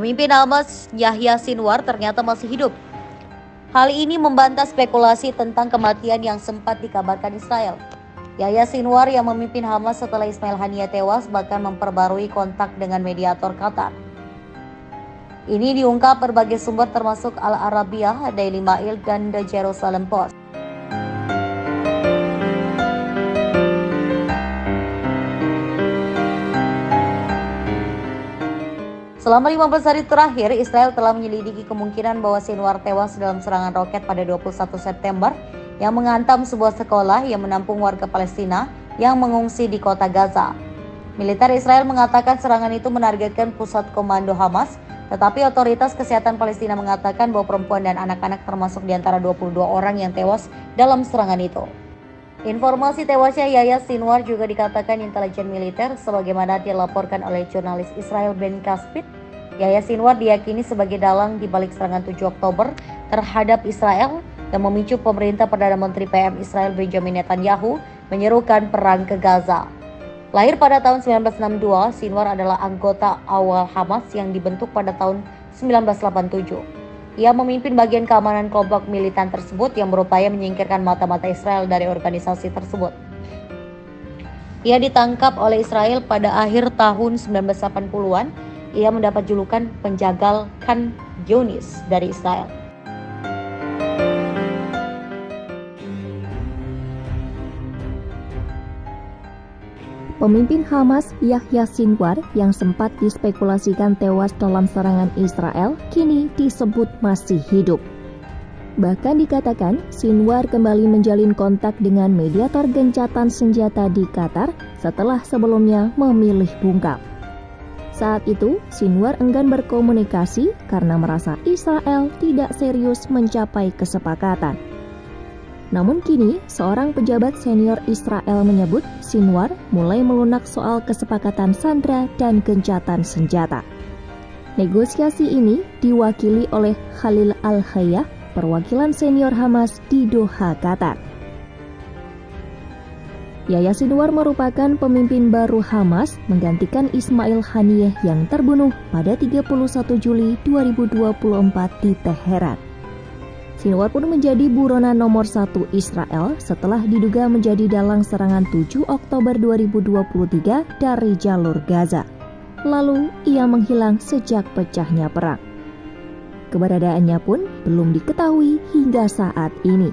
Pemimpin Hamas Yahya Sinwar ternyata masih hidup. Hal ini membantah spekulasi tentang kematian yang sempat dikabarkan Israel. Yahya Sinwar yang memimpin Hamas setelah Ismail Haniyeh tewas bahkan memperbarui kontak dengan mediator Qatar. Ini diungkap berbagai sumber termasuk Al Arabiah, Daily Mail, dan The Jerusalem Post. Selama 15 hari terakhir, Israel telah menyelidiki kemungkinan bahwa Sinwar tewas dalam serangan roket pada 21 September yang menghantam sebuah sekolah yang menampung warga Palestina yang mengungsi di kota Gaza. Militer Israel mengatakan serangan itu menargetkan pusat komando Hamas, tetapi otoritas kesehatan Palestina mengatakan bahwa perempuan dan anak-anak termasuk di antara 22 orang yang tewas dalam serangan itu. Informasi tewasnya Yahya Sinwar juga dikatakan intelijen militer sebagaimana dilaporkan oleh jurnalis Israel Ben Caspit. Yahya Sinwar diyakini sebagai dalang di balik serangan 7 Oktober terhadap Israel dan memicu pemerintah Perdana Menteri PM Israel Benjamin Netanyahu menyerukan perang ke Gaza. Lahir pada tahun 1962, Sinwar adalah anggota awal Hamas yang dibentuk pada tahun 1987. Ia memimpin bagian keamanan kelompok militan tersebut yang berupaya menyingkirkan mata-mata Israel dari organisasi tersebut. Ia ditangkap oleh Israel pada akhir tahun 1980-an. Ia mendapat julukan penjagal Khan Yunis dari Israel. Pemimpin Hamas Yahya Sinwar yang sempat dispekulasikan tewas dalam serangan Israel kini disebut masih hidup. Bahkan dikatakan Sinwar kembali menjalin kontak dengan mediator gencatan senjata di Qatar setelah sebelumnya memilih bungkam. Saat itu Sinwar enggan berkomunikasi karena merasa Israel tidak serius mencapai kesepakatan. Namun kini, seorang pejabat senior Israel menyebut Sinwar mulai melunak soal kesepakatan sandera dan gencatan senjata. Negosiasi ini diwakili oleh Khalil Al-Hayya, perwakilan senior Hamas di Doha, Qatar. Yahya Sinwar merupakan pemimpin baru Hamas menggantikan Ismail Haniyeh yang terbunuh pada 31 Juli 2024 di Teheran. Sinwar pun menjadi buronan nomor 1 Israel setelah diduga menjadi dalang serangan 7 Oktober 2023 dari jalur Gaza. Lalu ia menghilang sejak pecahnya perang. Keberadaannya pun belum diketahui hingga saat ini.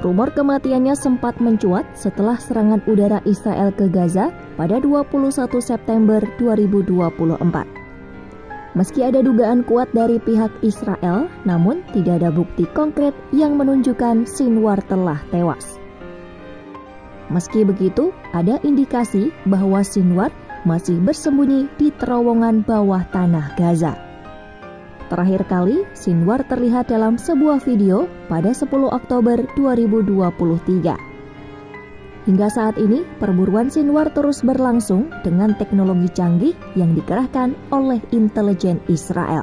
Rumor kematiannya sempat mencuat setelah serangan udara Israel ke Gaza pada 21 September 2024. Meski ada dugaan kuat dari pihak Israel, namun tidak ada bukti konkret yang menunjukkan Sinwar telah tewas. Meski begitu, ada indikasi bahwa Sinwar masih bersembunyi di terowongan bawah tanah Gaza. Terakhir kali, Sinwar terlihat dalam sebuah video pada 10 Oktober 2023. Hingga saat ini, perburuan Sinwar terus berlangsung dengan teknologi canggih yang dikerahkan oleh intelijen Israel.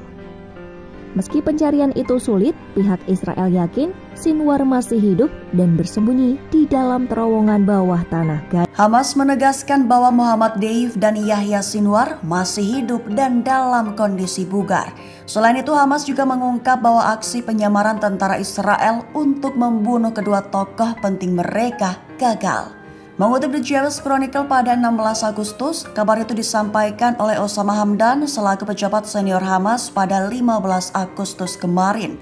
Meski pencarian itu sulit, pihak Israel yakin Sinwar masih hidup dan bersembunyi di dalam terowongan bawah tanah Gaza. Hamas menegaskan bahwa Muhammad Deif dan Yahya Sinwar masih hidup dan dalam kondisi bugar. Selain itu, Hamas juga mengungkap bahwa aksi penyamaran tentara Israel untuk membunuh kedua tokoh penting mereka gagal. Mengutip The Jewish Chronicle pada 16 Agustus, kabar itu disampaikan oleh Osama Hamdan selaku pejabat senior Hamas pada 15 Agustus kemarin.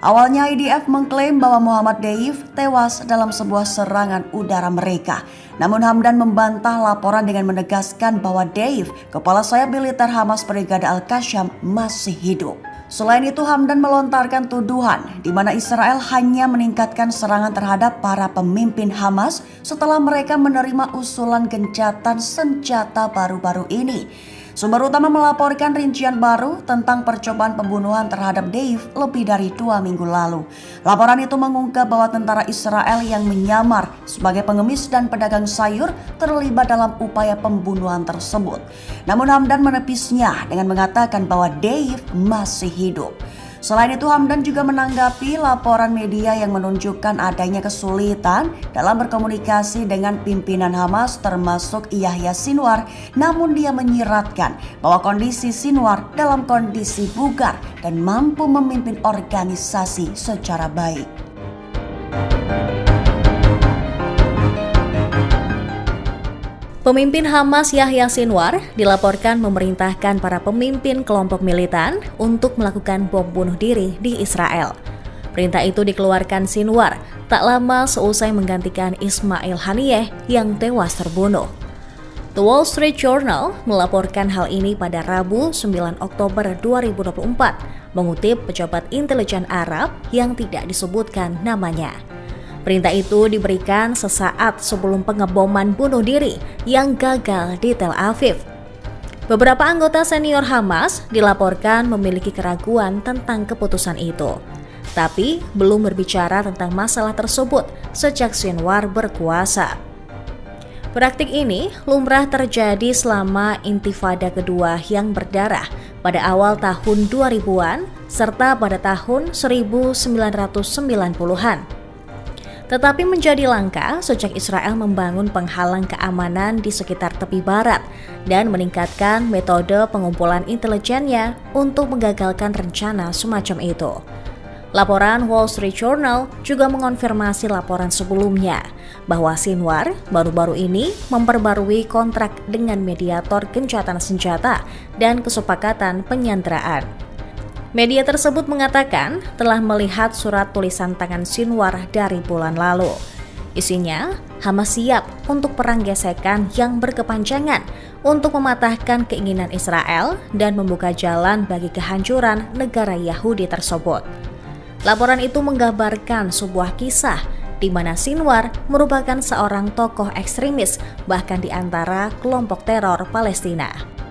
Awalnya IDF mengklaim bahwa Muhammad Deif tewas dalam sebuah serangan udara mereka. Namun Hamdan membantah laporan dengan menegaskan bahwa Deif, kepala sayap militer Hamas Brigade Al-Qassam, masih hidup. Selain itu, Hamdan melontarkan tuduhan di mana Israel hanya meningkatkan serangan terhadap para pemimpin Hamas setelah mereka menerima usulan gencatan senjata baru-baru ini. Sumber utama melaporkan rincian baru tentang percobaan pembunuhan terhadap Deif lebih dari 2 minggu lalu. Laporan itu mengungkap bahwa tentara Israel yang menyamar sebagai pengemis dan pedagang sayur terlibat dalam upaya pembunuhan tersebut. Namun Hamdan menepisnya dengan mengatakan bahwa Deif masih hidup. Selain itu, Hamdan juga menanggapi laporan media yang menunjukkan adanya kesulitan dalam berkomunikasi dengan pimpinan Hamas termasuk Yahya Sinwar, namun dia menyiratkan bahwa kondisi Sinwar dalam kondisi bugar dan mampu memimpin organisasi secara baik. Pemimpin Hamas Yahya Sinwar dilaporkan memerintahkan para pemimpin kelompok militan untuk melakukan bom bunuh diri di Israel. Perintah itu dikeluarkan Sinwar tak lama seusai menggantikan Ismail Haniyeh yang tewas terbunuh. The Wall Street Journal melaporkan hal ini pada Rabu 9 Oktober 2024, mengutip pejabat intelijen Arab yang tidak disebutkan namanya. Perintah itu diberikan sesaat sebelum pengeboman bunuh diri yang gagal di Tel Aviv. Beberapa anggota senior Hamas dilaporkan memiliki keraguan tentang keputusan itu, tapi belum berbicara tentang masalah tersebut sejak Sinwar berkuasa. Praktik ini lumrah terjadi selama Intifada kedua yang berdarah pada awal tahun 2000-an serta pada tahun 1990-an. Tetapi menjadi langka sejak Israel membangun penghalang keamanan di sekitar tepi barat dan meningkatkan metode pengumpulan intelijennya untuk menggagalkan rencana semacam itu. Laporan Wall Street Journal juga mengonfirmasi laporan sebelumnya bahwa Sinwar baru-baru ini memperbarui kontrak dengan mediator gencatan senjata dan kesepakatan penyanderaan. Media tersebut mengatakan telah melihat surat tulisan tangan Sinwar dari bulan lalu. Isinya, Hamas siap untuk perang gesekan yang berkepanjangan untuk mematahkan keinginan Israel dan membuka jalan bagi kehancuran negara Yahudi tersebut. Laporan itu menggambarkan sebuah kisah di mana Sinwar merupakan seorang tokoh ekstremis bahkan di antara kelompok teror Palestina.